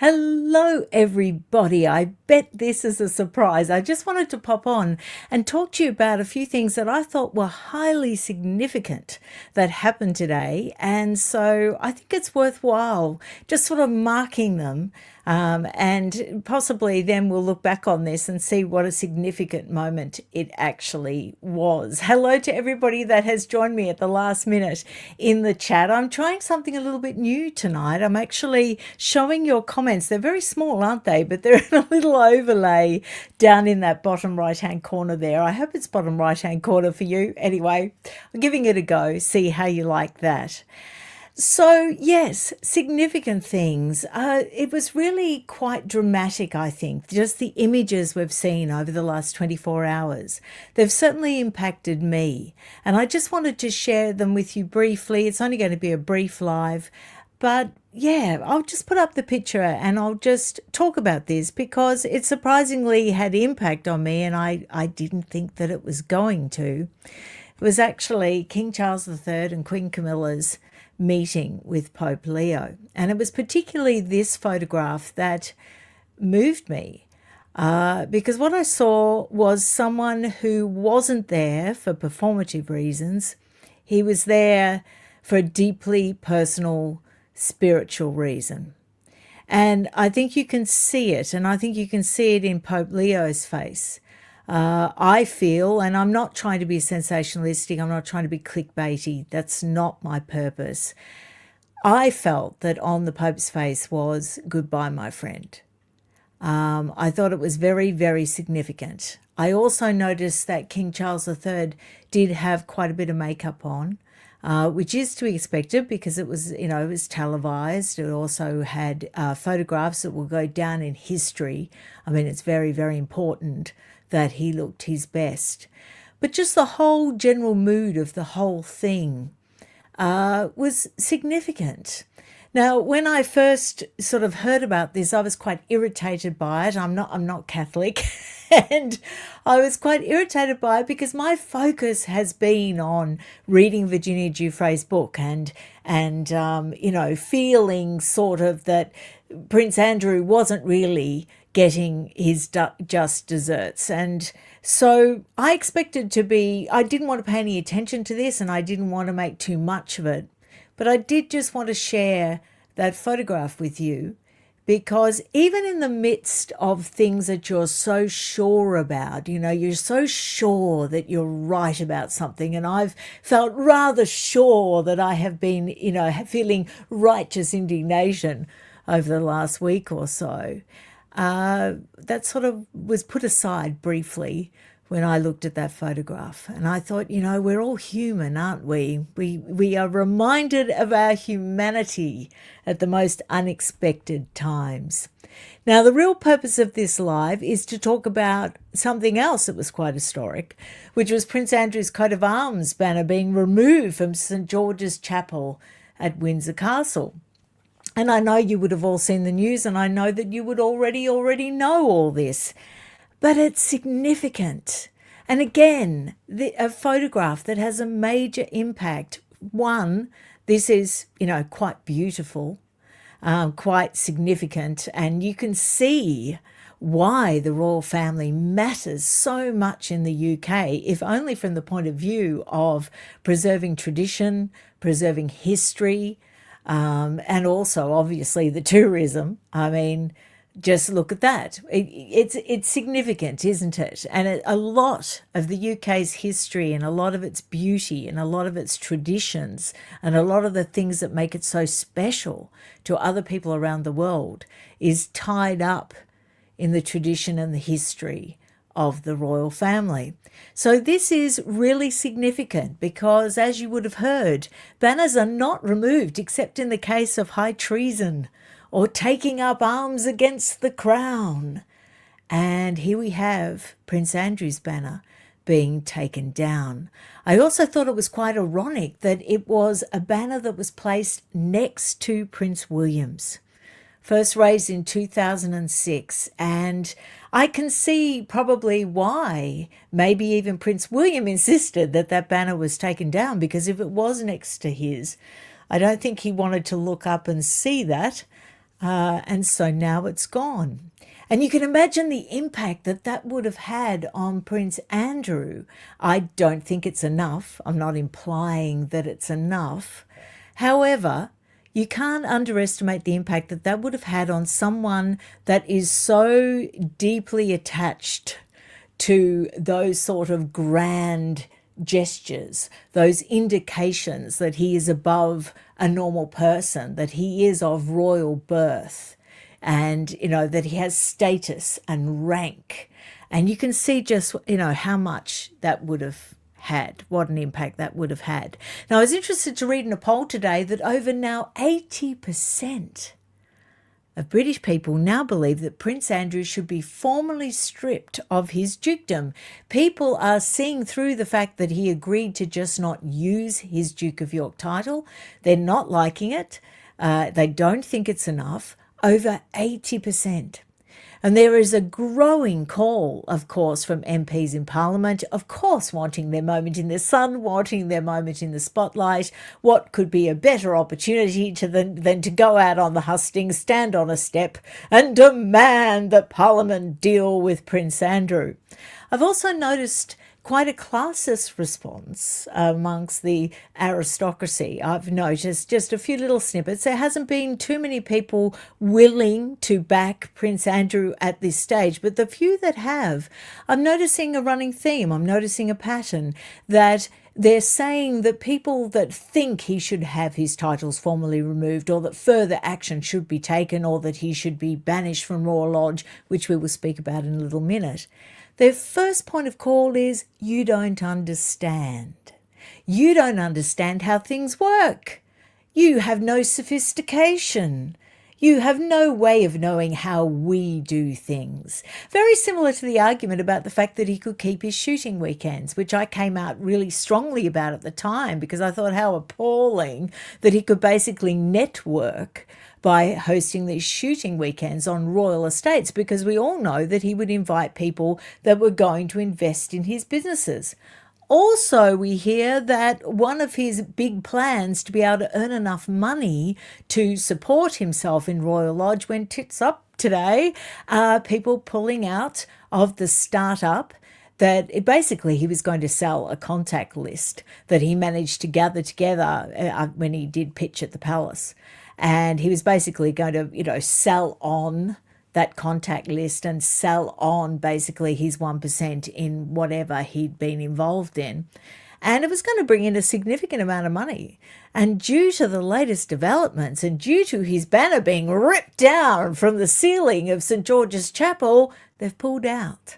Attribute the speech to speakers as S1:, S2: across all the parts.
S1: Hello, everybody. I bet this is a surprise. I just wanted to pop on and talk to you about a few things that I thought were highly significant that happened today. And so I think it's worthwhile just sort of marking them. And possibly then we'll look back on this and see what a significant moment it actually was. Hello to everybody that has joined me at the last minute in the chat. I'm trying something a little bit new tonight. I'm actually showing your comments. They're very small, aren't they? But they're in a little overlay down in that bottom right-hand corner there. I hope it's bottom right-hand corner for you. Anyway, I'm giving it a go. See how you like that. So, yes, significant things. It was really quite dramatic, I think, just the images we've seen over the last 24 hours. They've certainly impacted me, and I just wanted to share them with you briefly. It's only going to be a brief live, but yeah, I'll just put up the picture and I'll just talk about this because it surprisingly had impact on me, and I didn't think that it was going to. It was actually King Charles III and Queen Camilla's meeting with Pope Leo. And it was particularly this photograph that moved me because what I saw was someone who wasn't there for performative reasons. He was there for a deeply personal, spiritual reason. And I think you can see it, and I think you can see it in Pope Leo's face. I feel, and I'm not trying to be sensationalistic, I'm not trying to be clickbaity, that's not my purpose. I felt that on the Pope's face was goodbye, my friend. I thought it was very, very significant. I also noticed that King Charles III did have quite a bit of makeup on, which is to be expected because it was, it was televised. It also had photographs that will go down in history. I mean, it's very, very important that he looked his best. But just the whole general mood of the whole thing was significant. Now, when I first sort of heard about this, I was quite irritated by it. I'm not Catholic, and I was quite irritated by it because my focus has been on reading Virginia Giuffre's book and feeling sort of that Prince Andrew wasn't really getting his just desserts. And so I expected I didn't want to pay any attention to this, and I didn't want to make too much of it. But I did just want to share that photograph with you because even in the midst of things that you're so sure about, you're so sure that you're right about something. And I've felt rather sure that I have been, feeling righteous indignation over the last week or so. That sort of was put aside briefly when I looked at that photograph. And I thought, we're all human, aren't we? We are reminded of our humanity at the most unexpected times. Now, the real purpose of this live is to talk about something else that was quite historic, which was Prince Andrew's coat of arms banner being removed from St. George's Chapel at Windsor Castle. And I know you would have all seen the news, and I know that you would already know all this. But it's significant. And again, a photograph that has a major impact. One, this is, quite beautiful, quite significant, and you can see why the royal family matters so much in the UK, if only from the point of view of preserving tradition, preserving history, and also obviously the tourism. I mean, just look at that. It's significant, isn't it? And a lot of the UK's history and a lot of its beauty and a lot of its traditions and a lot of the things that make it so special to other people around the world is tied up in the tradition and the history of the royal family. So this is really significant because, as you would have heard, banners are not removed except in the case of high treason or taking up arms against the crown. And here we have Prince Andrew's banner being taken down. I also thought it was quite ironic that it was a banner that was placed next to Prince William's, first raised in 2006, and I can see probably why maybe even Prince William insisted that that banner was taken down, because if it was next to his, I don't think he wanted to look up and see that. And so now it's gone. And you can imagine the impact that that would have had on Prince Andrew. I don't think it's enough. I'm not implying that it's enough. However, you can't underestimate the impact that that would have had on someone that is so deeply attached to those sort of grand gestures, those indications that he is above a normal person, that he is of royal birth, and, that he has status and rank. And you can see just, how much that would have had, what an impact that would have had. Now, I was interested to read in a poll today that over now 80% of British people now believe that Prince Andrew should be formally stripped of his dukedom. People are seeing through the fact that he agreed to just not use his Duke of York title. They're not liking it. They don't think it's enough. Over 80%. And there is a growing call, of course, from MPs in Parliament, of course, wanting their moment in the sun, wanting their moment in the spotlight. What could be a better opportunity than to go out on the hustings, stand on a step and demand that Parliament deal with Prince Andrew? I've also noticed quite a classist response amongst the aristocracy. I've noticed just a few little snippets. There hasn't been too many people willing to back Prince Andrew at this stage, but the few that have, I'm noticing a running theme. I'm noticing a pattern that they're saying that people that think he should have his titles formally removed, or that further action should be taken, or that he should be banished from Royal Lodge, which we will speak about in a little minute, their first point of call is, you don't understand. You don't understand how things work. You have no sophistication. You have no way of knowing how we do things. Very similar to the argument about the fact that he could keep his shooting weekends, which I came out really strongly about at the time, because I thought how appalling that he could basically network by hosting these shooting weekends on royal estates, because we all know that he would invite people that were going to invest in his businesses. Also, we hear that one of his big plans to be able to earn enough money to support himself in Royal Lodge went tits up today. People pulling out of the startup that basically he was going to sell a contact list that he managed to gather together when he did pitch at the palace. And he was basically going to, sell on that contact list and sell on basically his 1% in whatever he'd been involved in. And it was going to bring in a significant amount of money. And due to the latest developments and due to his banner being ripped down from the ceiling of St. George's Chapel, they've pulled out.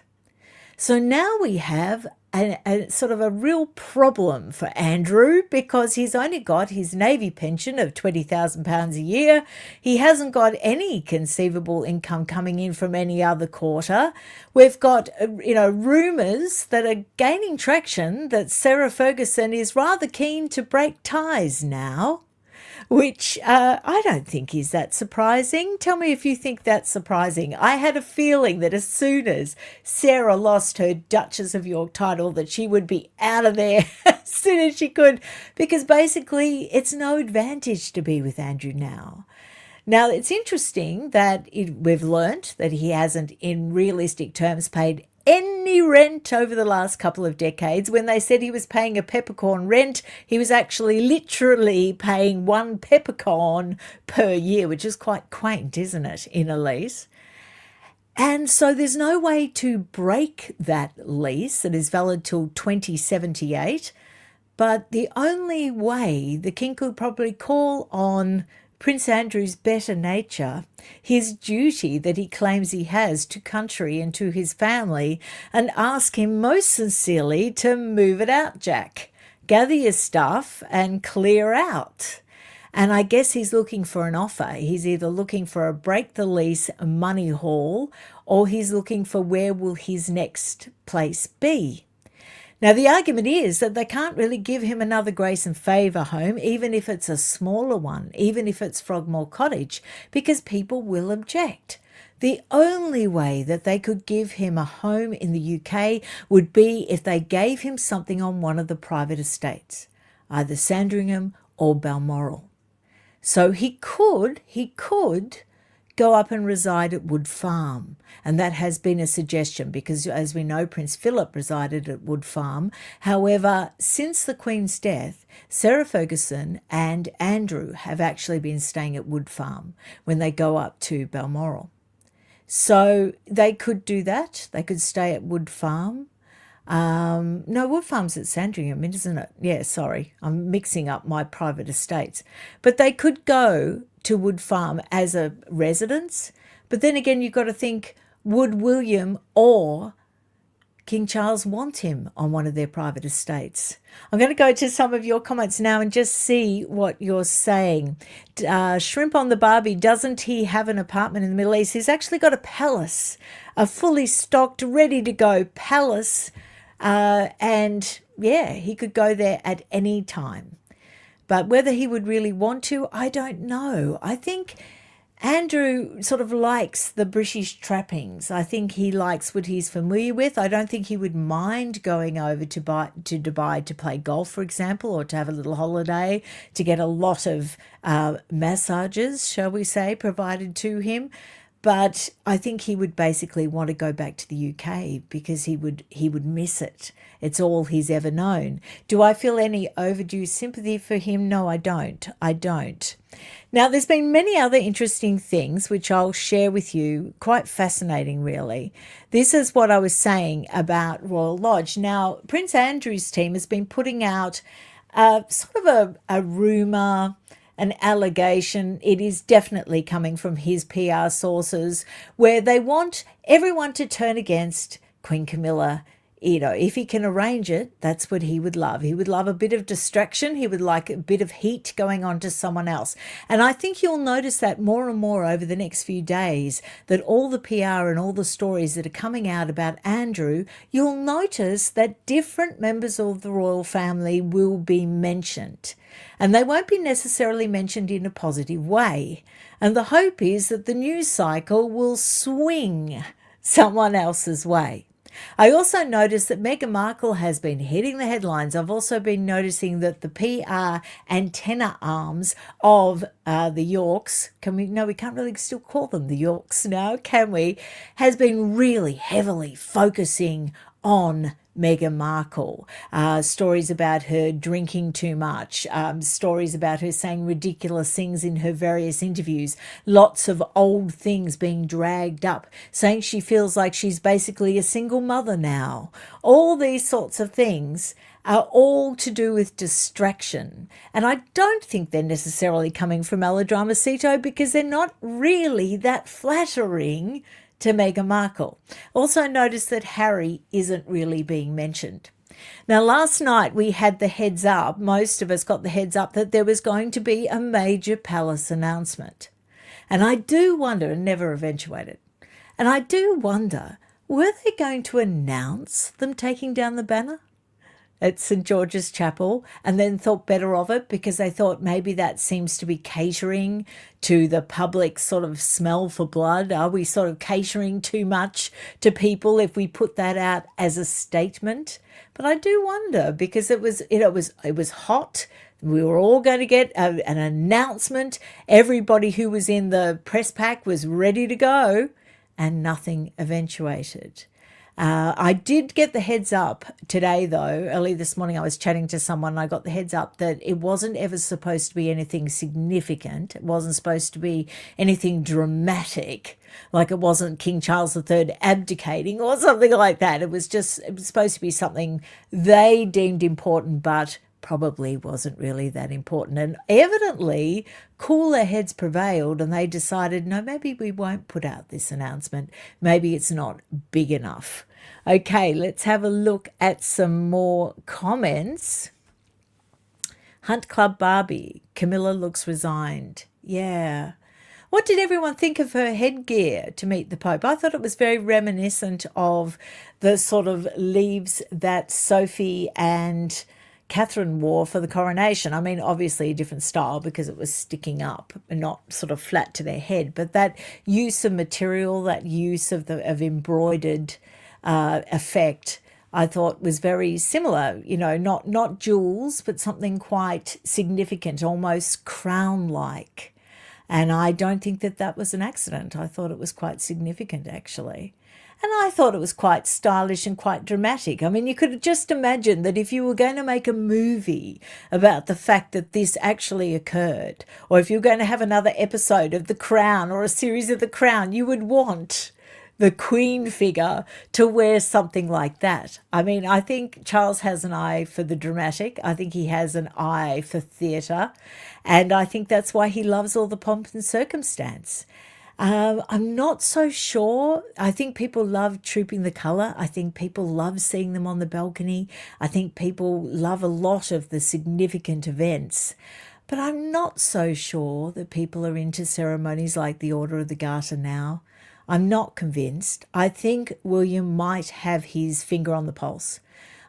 S1: So now we have a sort of a real problem for Andrew, because he's only got his Navy pension of £20,000 a year. He hasn't got any conceivable income coming in from any other quarter. We've got, rumours that are gaining traction that Sarah Ferguson is rather keen to break ties now, which I don't think is that surprising. Tell me if you think that's surprising. I had a feeling that as soon as Sarah lost her Duchess of York title, that she would be out of there as soon as she could, because basically it's no advantage to be with Andrew now. Now, it's interesting that we've learnt that he hasn't, in realistic terms, paid any rent over the last couple of decades. When they said he was paying a peppercorn rent, he was actually literally paying one peppercorn per year, which is quite quaint, isn't it, in a lease? And so there's no way to break that lease that is valid till 2078. But the only way the king could probably call on Prince Andrew's better nature, his duty that he claims he has to country and to his family, and ask him most sincerely to move it out, Jack. Gather your stuff and clear out. And I guess he's looking for an offer. He's either looking for a break the lease money haul, or he's looking for where will his next place be. Now, the argument is that they can't really give him another grace and favour home, even if it's a smaller one, even if it's Frogmore Cottage, because people will object. The only way that they could give him a home in the UK would be if they gave him something on one of the private estates, either Sandringham or Balmoral. So he could go up and reside at Wood Farm. And that has been a suggestion because, as we know, Prince Philip resided at Wood Farm. However, since the Queen's death, Sarah Ferguson and Andrew have actually been staying at Wood Farm when they go up to Balmoral. So they could do that. They could stay at Wood Farm. No, Wood Farm's at Sandringham, isn't it? Yeah, sorry. I'm mixing up my private estates. But they could go to Wood Farm as a residence. But then again, you've got to think, would William or King Charles want him on one of their private estates? I'm going to go to some of your comments now and just see what you're saying. Shrimp on the Barbie, doesn't he have an apartment in the Middle East? He's actually got a palace, a fully stocked, ready to go palace. And yeah, he could go there at any time. But whether he would really want to, I don't know. I think Andrew sort of likes the British trappings. I think he likes what he's familiar with. I don't think he would mind going over to Dubai to play golf, for example, or to have a little holiday, to get a lot of massages, shall we say, provided to him. But I think he would basically want to go back to the UK because he would miss it. It's all he's ever known. Do I feel any overdue sympathy for him? No, I don't. I don't. Now, there's been many other interesting things which I'll share with you. Quite fascinating, really. This is what I was saying about Royal Lodge. Now, Prince Andrew's team has been putting out sort of a rumour, an allegation. It is definitely coming from his PR sources, where they want everyone to turn against Queen Camilla. You know, if he can arrange it, that's what he would love. He would love a bit of distraction. He would like a bit of heat going on to someone else. And I think you'll notice that more and more over the next few days, that all the PR and all the stories that are coming out about Andrew, you'll notice that different members of the royal family will be mentioned. And they won't be necessarily mentioned in a positive way. And the hope is that the news cycle will swing someone else's way. I also noticed that Meghan Markle has been hitting the headlines. I've also been noticing that the PR antenna arms of the Yorks, we can't really still call them the Yorks now, can we? Has been really heavily focusing on Meghan Markle. Stories about her drinking too much, stories about her saying ridiculous things in her various interviews, lots of old things being dragged up, saying she feels like she's basically a single mother now. All these sorts of things are all to do with distraction. And I don't think they're necessarily coming from Melodramasito because they're not really that flattering to Meghan Markle. Also notice that Harry isn't really being mentioned. Now, last night we had the heads up, most of us got the heads up that there was going to be a major palace announcement. And I do wonder, and never eventuated, and I do wonder, were they going to announce them taking down the banner at St. George's Chapel and then thought better of it because they thought maybe that seems to be catering to the public sort of smell for blood? Are we sort of catering too much to people if we put that out as a statement? But I do wonder because it was hot. We were all going to get an announcement. Everybody who was in the press pack was ready to go and nothing eventuated. I did get the heads up today, though. Early this morning I was chatting to someone and I got the heads up that it wasn't ever supposed to be anything significant. It wasn't supposed to be anything dramatic, like it wasn't King Charles III abdicating or something like that. It was supposed to be something they deemed important, but probably wasn't really that important. And evidently cooler heads prevailed and they decided, no, maybe we won't put out this announcement. Maybe it's not big enough. Okay, let's have a look at some more comments. Hunt Club Barbie, Camilla looks resigned. Yeah. What did everyone think of her headgear to meet the Pope? I thought it was very reminiscent of the sort of leaves that Sophie and Catherine wore for the coronation. I mean, obviously a different style because it was sticking up and not sort of flat to their head. But that use of material, that use of embroidered effect, I thought was very similar. You know, not jewels, but something quite significant, almost crown-like. And I don't think that that was an accident. I thought it was quite significant, actually. And I thought it was quite stylish and quite dramatic. I mean, you could just imagine that if you were going to make a movie about the fact that this actually occurred, or if you were going to have another episode of The Crown or a series of The Crown, you would want the Queen figure to wear something like that. I mean, I think Charles has an eye for the dramatic. I think he has an eye for theatre. And I think that's why he loves all the pomp and circumstance. I'm not so sure. I think people love trooping the colour. I think people love seeing them on the balcony. I think people love a lot of the significant events. But I'm not so sure that people are into ceremonies like the Order of the Garter now. I'm not convinced. I think William might have his finger on the pulse.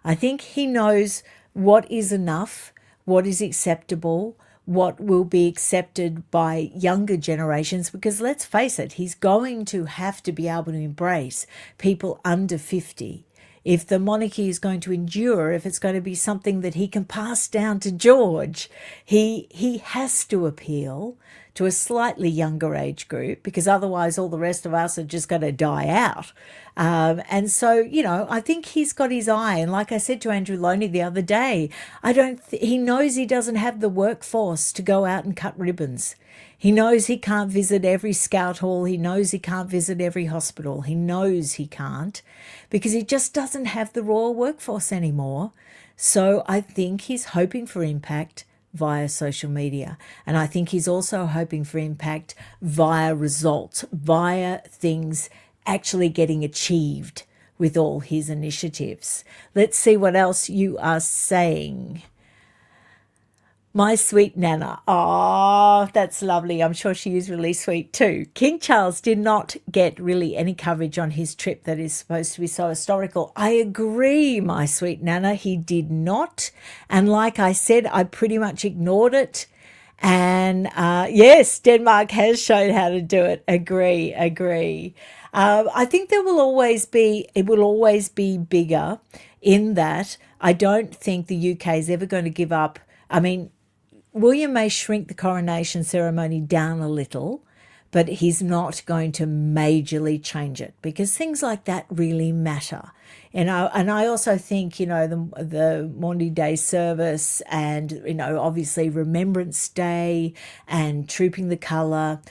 S1: I think he knows what is enough, what is acceptable, what will be accepted by younger generations, because let's face it, he's going to have to be able to embrace people under 50. If the monarchy is going to endure, if it's going to be something that he can pass down to George, he has to appeal to a slightly younger age group, because otherwise all the rest of us are just going to die out. And so, you know, I think he's got his eye. And like I said to Andrew Loney the other day, he knows he doesn't have the workforce to go out and cut ribbons. He knows he can't visit every scout hall. He knows he can't visit every hospital. He knows he can't, because he just doesn't have the royal workforce anymore. So I think he's hoping for impact via social media. And I think he's also hoping for impact via results, via things actually getting achieved with all his initiatives. Let's see what else you are saying. My sweet Nana. Oh, that's lovely. I'm sure she is really sweet too. King Charles did not get really any coverage on his trip that is supposed to be so historical. I agree, my sweet Nana. He did not. And like I said, I pretty much ignored it. And yes, Denmark has shown how to do it. Agree. I think it will always be bigger in that I don't think the UK is ever going to give up. I mean, William may shrink the coronation ceremony down a little, but he's not going to majorly change it, because things like that really matter. And I also think, you know, the Maundy Day service and, you know, obviously Remembrance Day and Trooping the Colour,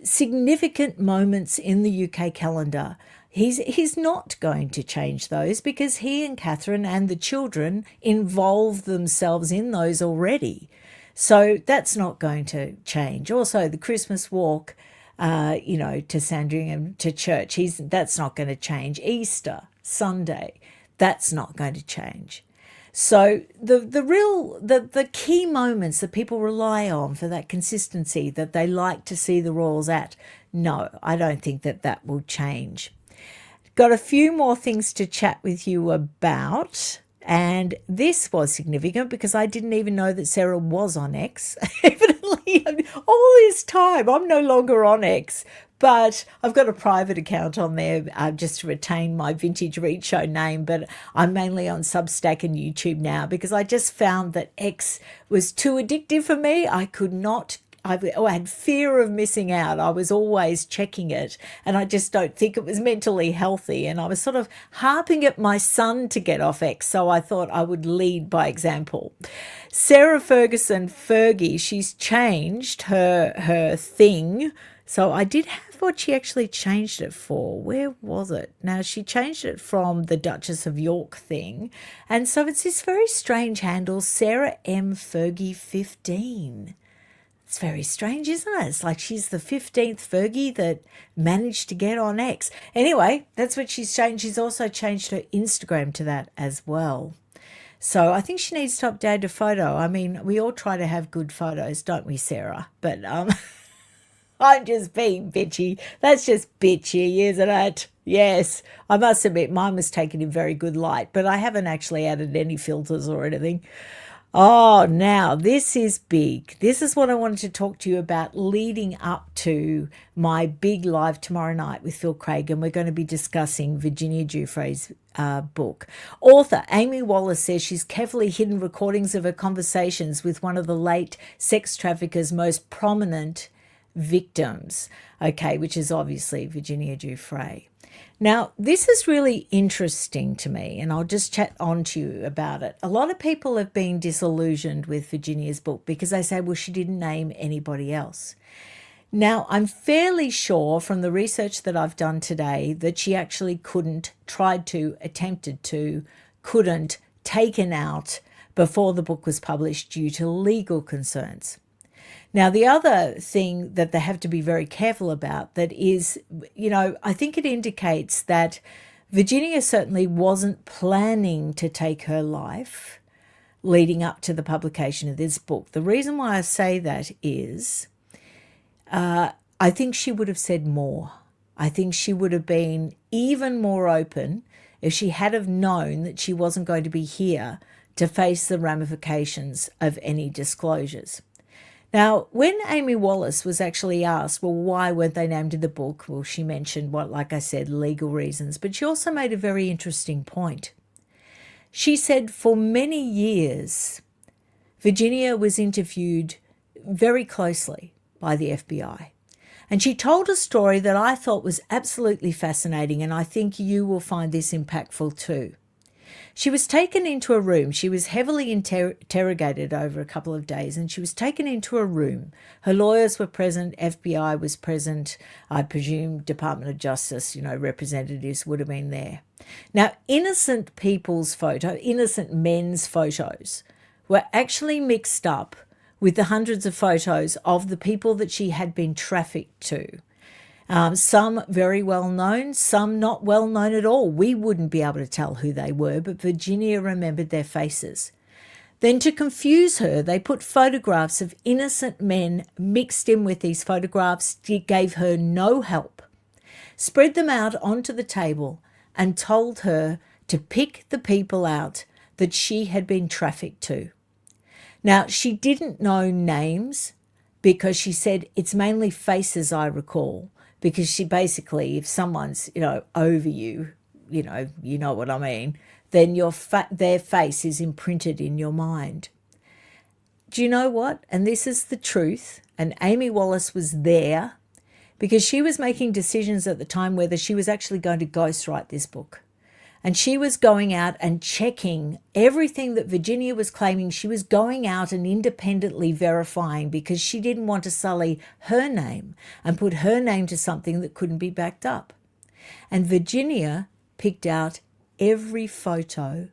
S1: significant moments in the UK calendar. He's not going to change those, because he and Catherine and the children involve themselves in those already. So that's not going to change. Also, the Christmas walk, to Sandringham to church, that's not going to change. Easter, Sunday, that's not going to change. So the key moments that people rely on for that consistency that they like to see the royals at, no, I don't think that will change. Got a few more things to chat with you about. And this was significant because I didn't even know that Sarah was on X. Evidently, all this time, I'm no longer on X, but I've got a private account on there just to retain my Vintage Read Show name. But I'm mainly on Substack and YouTube now, because I just found that X was too addictive for me. I could not. I had fear of missing out. I was always checking it, and I just don't think it was mentally healthy. And I was sort of harping at my son to get off X, so I thought I would lead by example. Sarah Ferguson, Fergie, she's changed her thing. So I did have what she actually changed it for. Where was it? Now, she changed it from the Duchess of York thing. And so it's this very strange handle, Sarah M. Fergie 15. It's very strange, isn't it? It's like she's the 15th Fergie that managed to get on X. Anyway, that's what she's changed. She's also changed her Instagram to that as well. So I think she needs to update her photo. I mean, we all try to have good photos, don't we, Sarah? But I'm just being bitchy. That's just bitchy, isn't it? Yes, I must admit mine was taken in very good light, but I haven't actually added any filters or anything. Oh, now this is big. This is what I wanted to talk to you about leading up to my big live tomorrow night with Phil Craig, and we're going to be discussing Virginia Giuffre's book. Author Amy Wallace says she's carefully hidden recordings of her conversations with one of the late sex traffickers' most prominent victims, okay, which is obviously Virginia Giuffre. Now, this is really interesting to me, and I'll just chat on to you about it. A lot of people have been disillusioned with Virginia's book because they say, well, she didn't name anybody else. Now, I'm fairly sure from the research that I've done today that she actually couldn't, tried to, attempted to, couldn't, taken out before the book was published due to legal concerns. Now, the other thing that they have to be very careful about that is, I think it indicates that Virginia certainly wasn't planning to take her life leading up to the publication of this book. The reason why I say that is I think she would have said more. I think she would have been even more open if she had have known that she wasn't going to be here to face the ramifications of any disclosures. Now, when Amy Wallace was actually asked, well, why weren't they named in the book? Well, she mentioned, like I said, legal reasons, but she also made a very interesting point. She said for many years, Virginia was interviewed very closely by the FBI. And she told a story that I thought was absolutely fascinating, and I think you will find this impactful too. She was taken into a room. She was heavily interrogated over a couple of days, and she was taken into a room. Her lawyers were present, FBI was present, I presume Department of Justice, representatives would have been there. Now, innocent men's photos were actually mixed up with the hundreds of photos of the people that she had been trafficked to. Some very well known, some not well known at all. We wouldn't be able to tell who they were, but Virginia remembered their faces. Then to confuse her, they put photographs of innocent men mixed in with these photographs. It gave her no help. Spread them out onto the table and told her to pick the people out that she had been trafficked to. Now, she didn't know names because she said it's mainly faces I recall. Because she basically, if someone's, over you, you know what I mean, then their face is imprinted in your mind. Do you know what? And this is the truth. And Amy Wallace was there because she was making decisions at the time whether she was actually going to ghostwrite this book. And she was going out and checking everything that Virginia was claiming. She was going out and independently verifying because she didn't want to sully her name and put her name to something that couldn't be backed up. And Virginia picked out every photo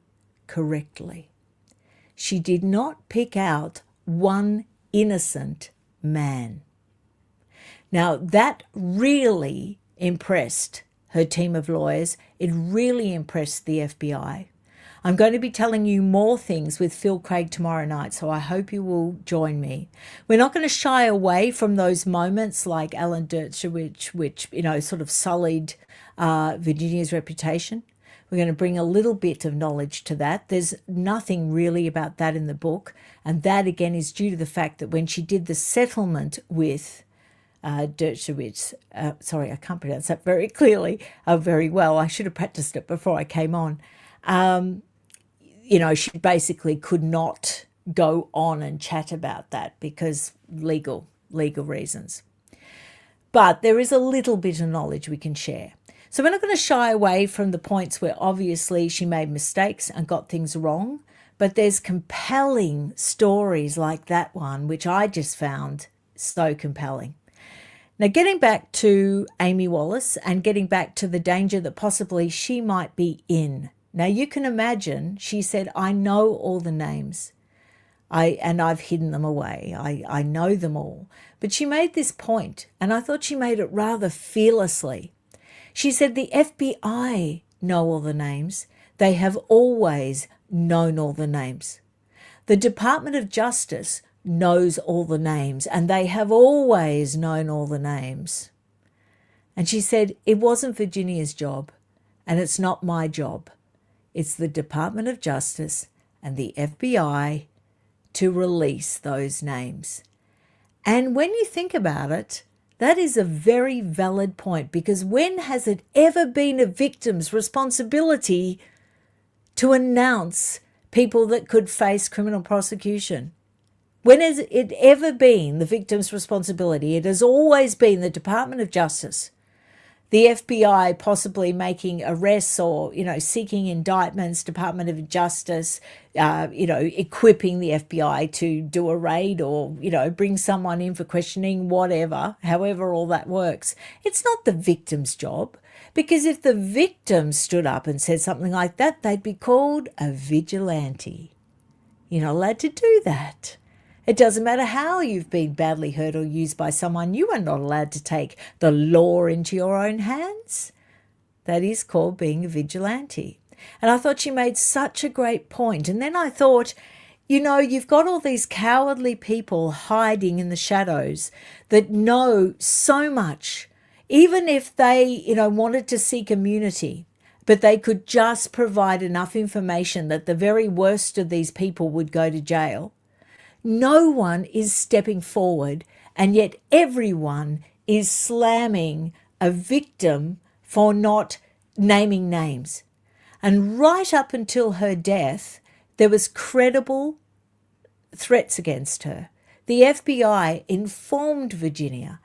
S1: correctly. She did not pick out one innocent man. Now, that really impressed her team of lawyers. It really impressed the FBI. I'm going to be telling you more things with Phil Craig tomorrow night, so I hope you will join me. We're not going to shy away from those moments like Alan Dershowitz, which sort of sullied Virginia's reputation. We're going to bring a little bit of knowledge to that. There's nothing really about that in the book, and that again is due to the fact that when she did the settlement with Dershowitz, sorry, I can't pronounce that very clearly, very well. I should have practiced it before I came on. She basically could not go on and chat about that because legal reasons. But there is a little bit of knowledge we can share. So we're not going to shy away from the points where obviously she made mistakes and got things wrong, but there's compelling stories like that one, which I just found so compelling. Now, getting back to Amy Wallace and getting back to the danger that possibly she might be in. Now, you can imagine, she said, I know all the names, and I've hidden them away. I know them all. But she made this point, and I thought she made it rather fearlessly. She said, the FBI know all the names. They have always known all the names. The Department of Justice knows all the names, and they have always known all the names. And she said, it wasn't Virginia's job, and it's not my job. It's the Department of Justice and the FBI to release those names. And when you think about it, that is a very valid point, because when has it ever been a victim's responsibility to announce people that could face criminal prosecution? When has it ever been the victim's responsibility? It has always been the Department of Justice, the FBI possibly making arrests or, seeking indictments, Department of Justice, equipping the FBI to do a raid or, bring someone in for questioning, whatever, however all that works. It's not the victim's job, because if the victim stood up and said something like that, they'd be called a vigilante. You're not allowed to do that. It doesn't matter how you've been badly hurt or used by someone. You are not allowed to take the law into your own hands. That is called being a vigilante. And I thought she made such a great point. And then I thought, you've got all these cowardly people hiding in the shadows that know so much, even if they, wanted to seek immunity, but they could just provide enough information that the very worst of these people would go to jail. No one is stepping forward, and yet everyone is slamming a victim for not naming names. And right up until her death, there was credible threats against her. The FBI informed Virginia,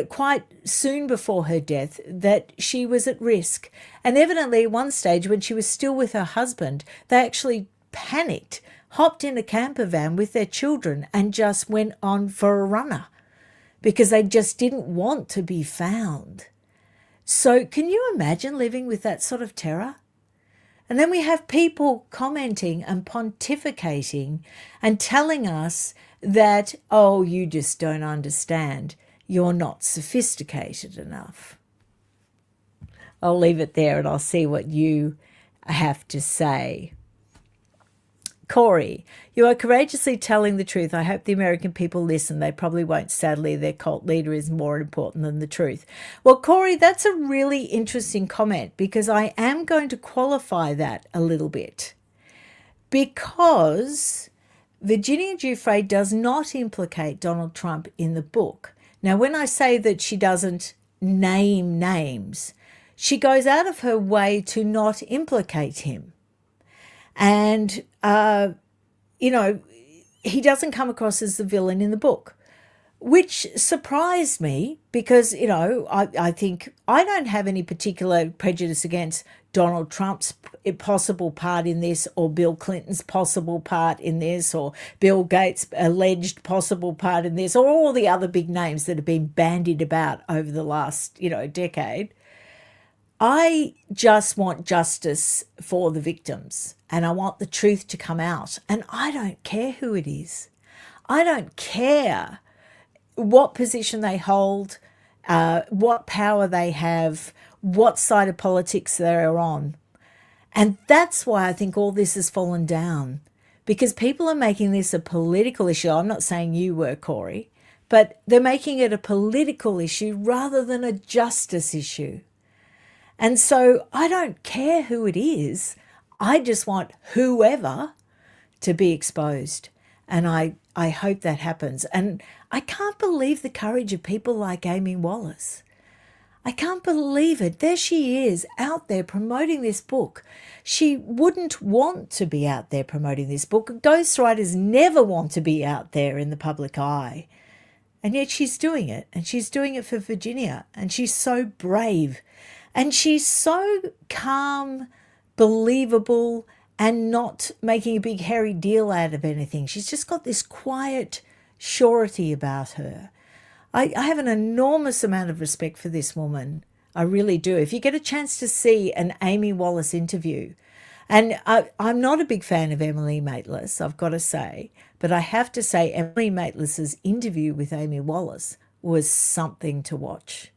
S1: quite soon before her death, that she was at risk. And evidently at one stage, when she was still with her husband, they actually panicked, hopped in a camper van with their children and just went on for a runner because they just didn't want to be found. So can you imagine living with that sort of terror? And then we have people commenting and pontificating and telling us that, oh, you just don't understand. You're not sophisticated enough. I'll leave it there and I'll see what you have to say. Corey, you are courageously telling the truth. I hope the American people listen. They probably won't. Sadly, their cult leader is more important than the truth. Well, Corey, that's a really interesting comment, because I am going to qualify that a little bit. Because Virginia Giuffre does not implicate Donald Trump in the book. Now, when I say that she doesn't name names, she goes out of her way to not implicate him. And, he doesn't come across as the villain in the book, which surprised me because, I think I don't have any particular prejudice against Donald Trump's possible part in this, or Bill Clinton's possible part in this, or Bill Gates' alleged possible part in this, or all the other big names that have been bandied about over the last, decade. I just want justice for the victims, and I want the truth to come out. And I don't care who it is. I don't care what position they hold, what power they have, what side of politics they're on. And that's why I think all this has fallen down, because people are making this a political issue. I'm not saying you were, Corey, but they're making it a political issue rather than a justice issue. And so I don't care who it is. I just want whoever to be exposed. And I hope that happens. And I can't believe the courage of people like Amy Wallace. I can't believe it. There she is out there promoting this book. She wouldn't want to be out there promoting this book. Ghostwriters never want to be out there in the public eye. And yet she's doing it. And she's doing it for Virginia. And she's so brave. And she's so calm, believable, and not making a big hairy deal out of anything. She's just got this quiet surety about her. I have an enormous amount of respect for this woman. I really do. If you get a chance to see an Amy Wallace interview, and I'm not a big fan of Emily Maitlis, I've got to say, but I have to say Emily Maitlis's interview with Amy Wallace was something to watch.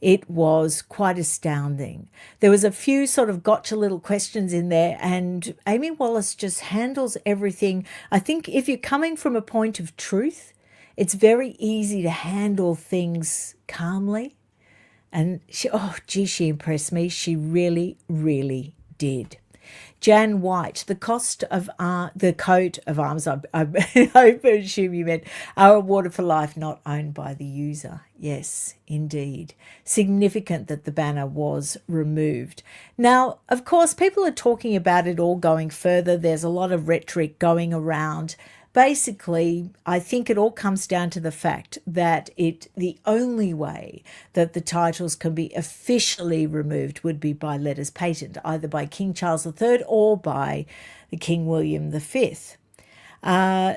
S1: It was quite astounding. There was a few sort of gotcha little questions in there, and Amy Wallace just handles everything. I think if you're coming from a point of truth, it's very easy to handle things calmly. And she impressed me. She really, really did. Jan White, the coat of arms, I assume you meant, are awarded for life, not owned by the user. Yes, indeed. Significant that the banner was removed. Now, of course, people are talking about it all going further. There's a lot of rhetoric going around, basically, I think it all comes down to the fact that the only way that the titles can be officially removed would be by letters patent, either by King Charles III or by the King William V.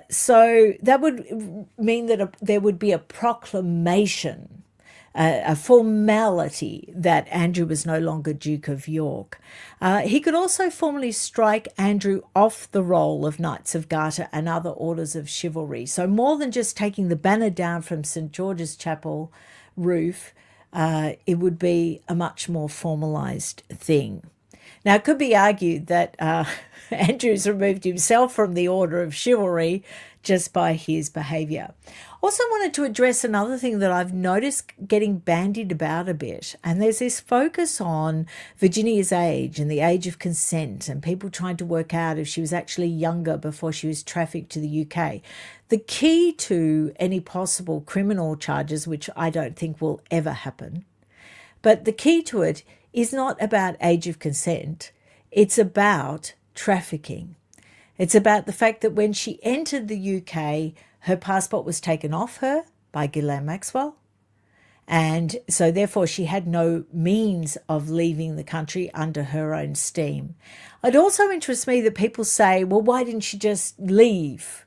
S1: So that would mean that there would be a proclamation, a formality that Andrew was no longer Duke of York. He could also formally strike Andrew off the roll of Knights of Garter and other orders of chivalry. So more than just taking the banner down from St George's Chapel roof, it would be a much more formalised thing. Now, it could be argued that Andrew's removed himself from the order of chivalry just by his behaviour. Also wanted to address another thing that I've noticed getting bandied about a bit, and there's this focus on Virginia's age and the age of consent and people trying to work out if she was actually younger before she was trafficked to the UK. The key to any possible criminal charges, which I don't think will ever happen, but the key to it is not about age of consent, it's about trafficking. It's about the fact that when she entered the UK, her passport was taken off her by Ghislaine Maxwell, and so therefore she had no means of leaving the country under her own steam. It also interests me that people say, well, why didn't she just leave?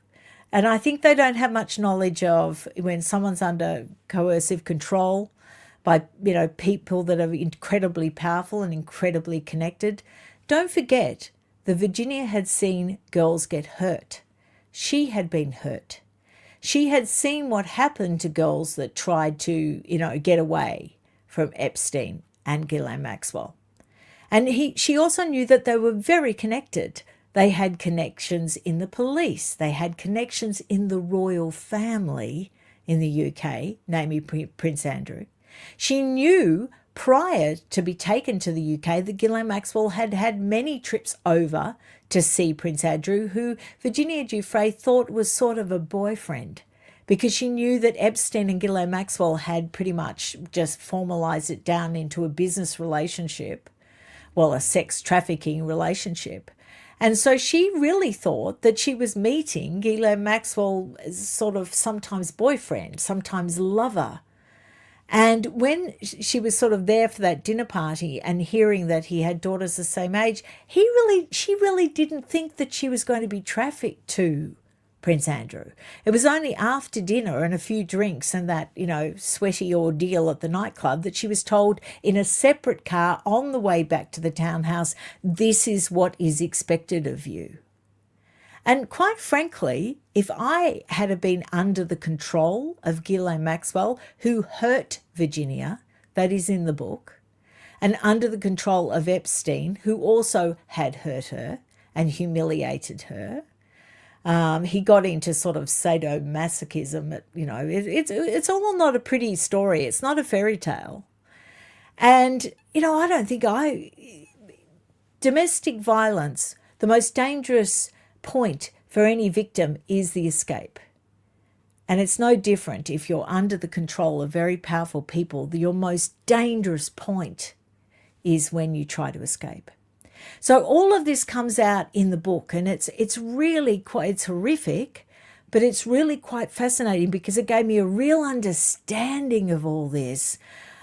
S1: And I think they don't have much knowledge of when someone's under coercive control by, people that are incredibly powerful and incredibly connected. Don't forget that Virginia had seen girls get hurt. She had been hurt. She had seen what happened to girls that tried to, get away from Epstein and Ghislaine Maxwell. And she also knew that they were very connected. They had connections in the police. They had connections in the royal family in the UK, namely Prince Andrew. She knew prior to be taken to the UK that Ghislaine Maxwell had had many trips over to see Prince Andrew, who Virginia Giuffre thought was sort of a boyfriend, because she knew that Epstein and Ghislaine Maxwell had pretty much just formalised it down into a business relationship, well, a sex trafficking relationship. And so she really thought that she was meeting Ghislaine Maxwell as sort of sometimes boyfriend, sometimes lover. And when she was sort of there for that dinner party and hearing that he had daughters the same age, she really didn't think that she was going to be trafficked to Prince Andrew. It was only after dinner and a few drinks and that, sweaty ordeal at the nightclub that she was told in a separate car on the way back to the townhouse, this is what is expected of you. And quite frankly, if I had been under the control of Ghislaine Maxwell, who hurt Virginia, that is in the book, and under the control of Epstein, who also had hurt her and humiliated her, he got into sort of sadomasochism. It's all not a pretty story. It's not a fairy tale. And, I don't think domestic violence, the most dangerous point for any victim is the escape. And it's no different if you're under the control of very powerful people. Your most dangerous point is when you try to escape. So all of this comes out in the book, and it's really it's horrific, but it's really quite fascinating because it gave me a real understanding of all this.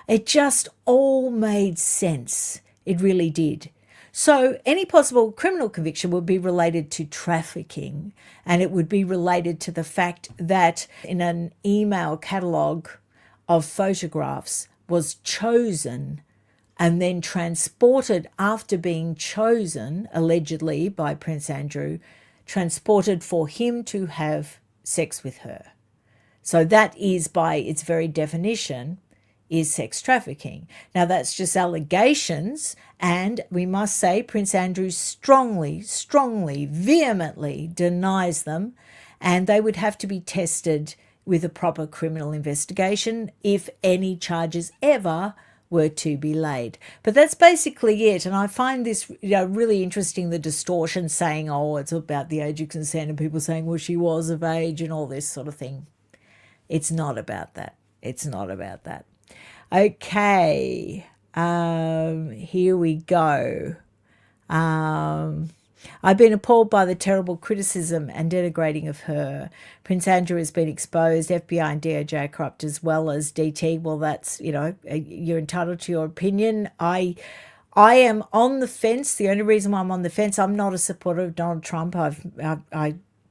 S1: It just all made sense. It really did. So any possible criminal conviction would be related to trafficking, and it would be related to the fact that in an email catalogue of photographs was chosen and then transported after being chosen, allegedly by Prince Andrew, transported for him to have sex with her. So that is, by its very definition, is sex trafficking. Now, that's just allegations, and we must say Prince Andrew strongly, vehemently denies them, and they would have to be tested with a proper criminal investigation if any charges ever were to be laid. But that's basically it, and I find this really interesting, the distortion saying, oh, it's about the age of consent, and people saying, well, she was of age and all this sort of thing. It's not about that. It's not about that. Okay, here we go. I've been appalled by the terrible criticism and denigrating of her. Prince Andrew has been exposed, FBI and DOJ are corrupt as well as DT. Well, that's, you're entitled to your opinion. I am on the fence. The only reason why I'm on the fence, I'm not a supporter of Donald Trump.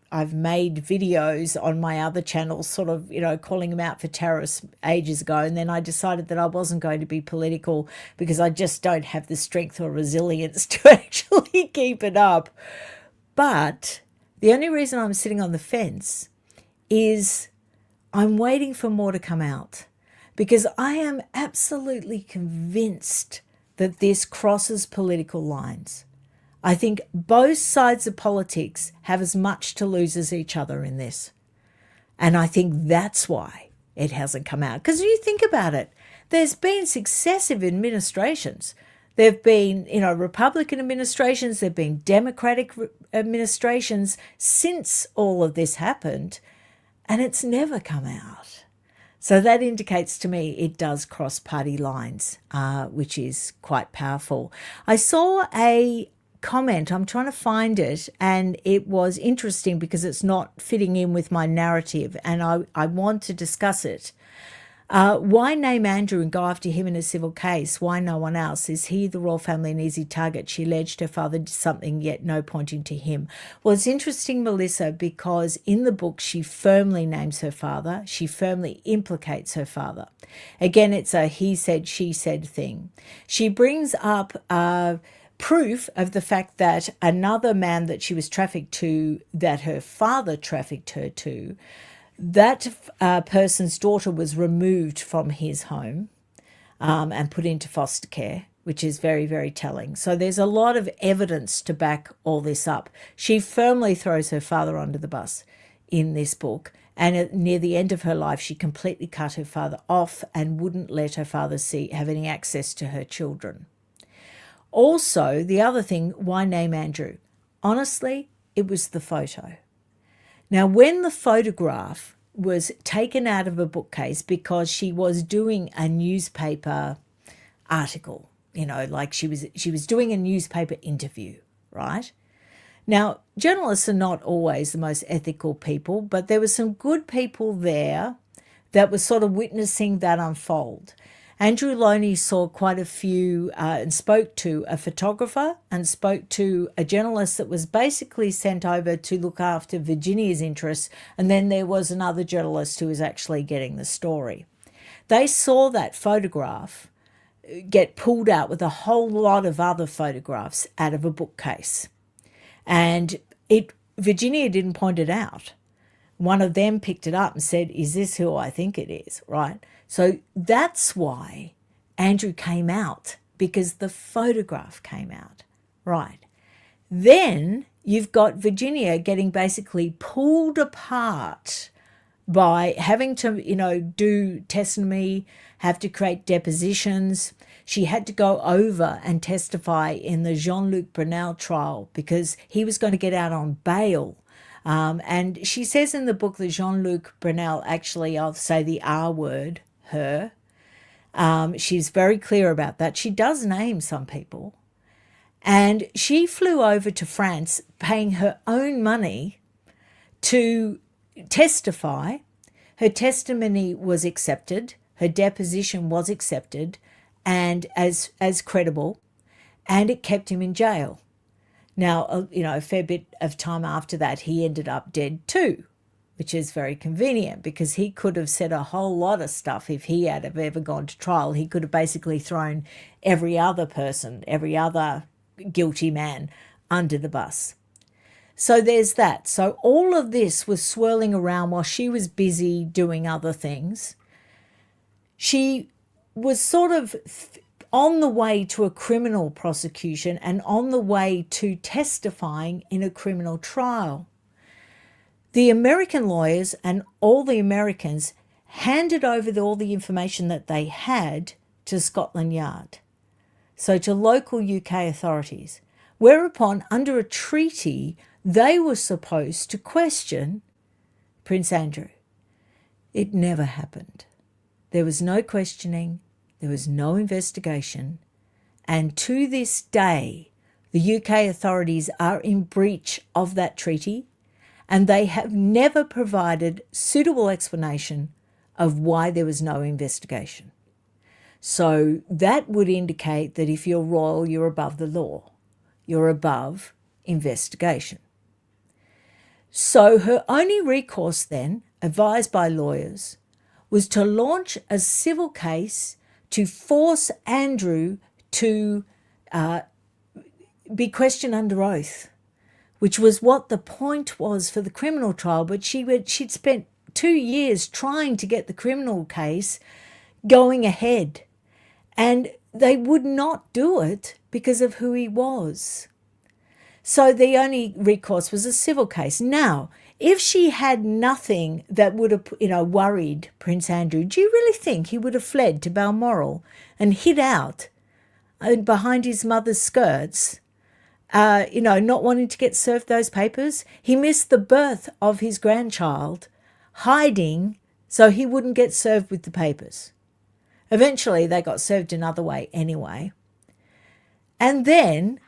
S1: I've made videos on my other channels sort of, calling him out for terrorists ages ago. And then I decided that I wasn't going to be political because I just don't have the strength or resilience to actually keep it up. But the only reason I'm sitting on the fence is I'm waiting for more to come out, because I am absolutely convinced that this crosses political lines. I think both sides of politics have as much to lose as each other in this. And I think that's why it hasn't come out. Because you think about it, there's been successive administrations. There have been, Republican administrations, there have been Democratic administrations since all of this happened, and it's never come out. So that indicates to me it does cross party lines, which is quite powerful. I saw a comment, I'm trying to find it, and it was interesting because it's not fitting in with my narrative, and I want to discuss it. Why name Andrew and go after him in a civil case? Why no one else? Is he the royal family an easy target? She alleged her father did something, yet no pointing to him. Well, it's interesting, Melissa, because in the book she firmly names her father. She firmly implicates her father. Again, it's a he said, she said thing. She brings up proof of the fact that another man that she was trafficked to, that her father trafficked her to, that person's daughter was removed from his home and put into foster care, which is very, very telling. So there's a lot of evidence to back all this up. She firmly throws her father under the bus in this book. And near the end of her life, she completely cut her father off and wouldn't let her father have any access to her children. Also, the other thing, why name Andrew? Honestly, it was the photo. Now, when the photograph was taken out of a bookcase because she was doing a newspaper article, like she was doing a newspaper interview, right? Now, journalists are not always the most ethical people, but there were some good people there that were sort of witnessing that unfold. Andrew Loney saw quite a few and spoke to a photographer and spoke to a journalist that was basically sent over to look after Virginia's interests. And then there was another journalist who was actually getting the story. They saw that photograph get pulled out with a whole lot of other photographs out of a bookcase. And Virginia didn't point it out. One of them picked it up and said, is this who I think it is, right? So that's why Andrew came out, because the photograph came out, right? Then you've got Virginia getting basically pulled apart by having to, do testimony, have to create depositions. She had to go over and testify in the Jean-Luc Brunel trial because he was going to get out on bail. And she says in the book that Jean-Luc Brunel, actually, I'll say the R word, her. She's very clear about that. She does name some people. And she flew over to France paying her own money to testify. Her testimony was accepted. Her deposition was accepted and as credible, and it kept him in jail. Now, a fair bit of time after that, he ended up dead too, which is very convenient because he could have said a whole lot of stuff if he had have ever gone to trial. He could have basically thrown every other person, every other guilty man under the bus. So there's that. So all of this was swirling around while she was busy doing other things. She was sort of on the way to a criminal prosecution and on the way to testifying in a criminal trial. The American lawyers and all the Americans handed over all the information that they had to Scotland Yard, so to local UK authorities, whereupon under a treaty they were supposed to question Prince Andrew. It never happened. There was no questioning, there was no investigation, and to this day, The UK authorities are in breach of that treaty, and they have never provided suitable explanation of why there was no investigation. So that would indicate that if you're royal, you're above the law. You're above investigation. So her only recourse then, advised by lawyers, was to launch a civil case to force Andrew to be questioned under oath, which was what the point was for the criminal trial. But she'd spent 2 years trying to get the criminal case going ahead, and they would not do it because of who he was. So the only recourse was a civil case. Now, if she had nothing that would have, worried Prince Andrew, do you really think he would have fled to Balmoral and hid out behind his mother's skirts, not wanting to get served those papers? He missed the birth of his grandchild, hiding so he wouldn't get served with the papers. Eventually, they got served another way anyway. And then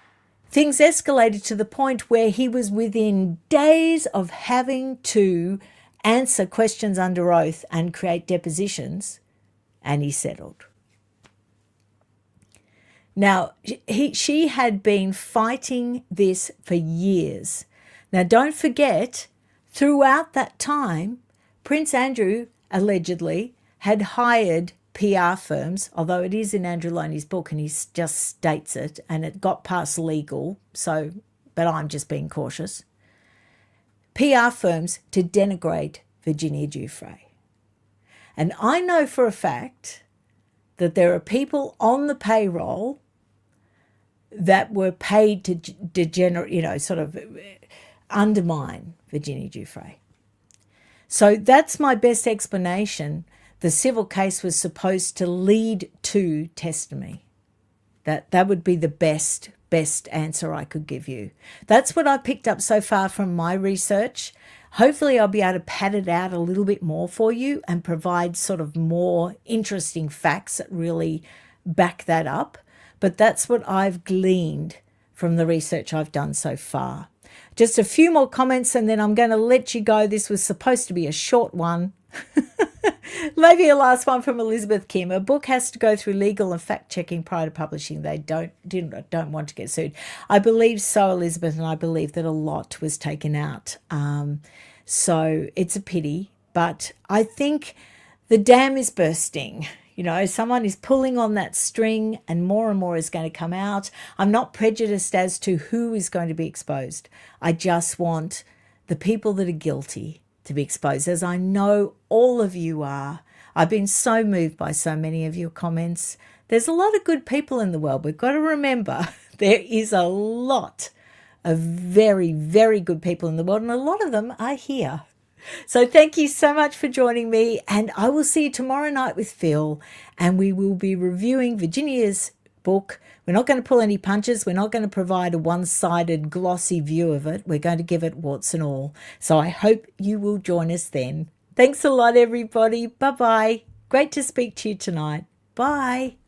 S1: things escalated to the point where he was within days of having to answer questions under oath and create depositions, and he settled. Now, she had been fighting this for years. Now, don't forget, throughout that time, Prince Andrew allegedly had hired PR firms, although it is in Andrew Loney's book and he just states it, and it got past legal, but I'm just being cautious. PR firms to denigrate Virginia Giuffre. And I know for a fact that there are people on the payroll that were paid to sort of undermine Virginia Giuffre. So that's my best explanation. The civil case was supposed to lead to testimony. That would be the best answer I could give you. That's what I picked up so far from my research. Hopefully I'll be able to pad it out a little bit more for you and provide sort of more interesting facts that really back that up. But that's what I've gleaned from the research I've done so far. Just a few more comments and then I'm going to let you go. This was supposed to be a short one. Maybe a last one from Elizabeth Kim. A book has to go through legal and fact-checking prior to publishing. They don't want to get sued. I believe so, Elizabeth, and I believe that a lot was taken out. So it's a pity, but I think the dam is bursting. Someone is pulling on that string and more is going to come out. I'm not prejudiced as to who is going to be exposed. I just want the people that are guilty to be exposed, as I know all of you are. I've been so moved by so many of your comments. There's a lot of good people in the world. We've got to remember there is a lot of very, very good people in the world, and a lot of them are here. So thank you so much for joining me, and I will see you tomorrow night with Phil, and we will be reviewing Virginia's book. We're not going to pull any punches. We're not going to provide a one-sided glossy view of it. We're going to give it warts and all. So I hope you will join us then. Thanks a lot, everybody. Bye-bye. Great to speak to you tonight. Bye.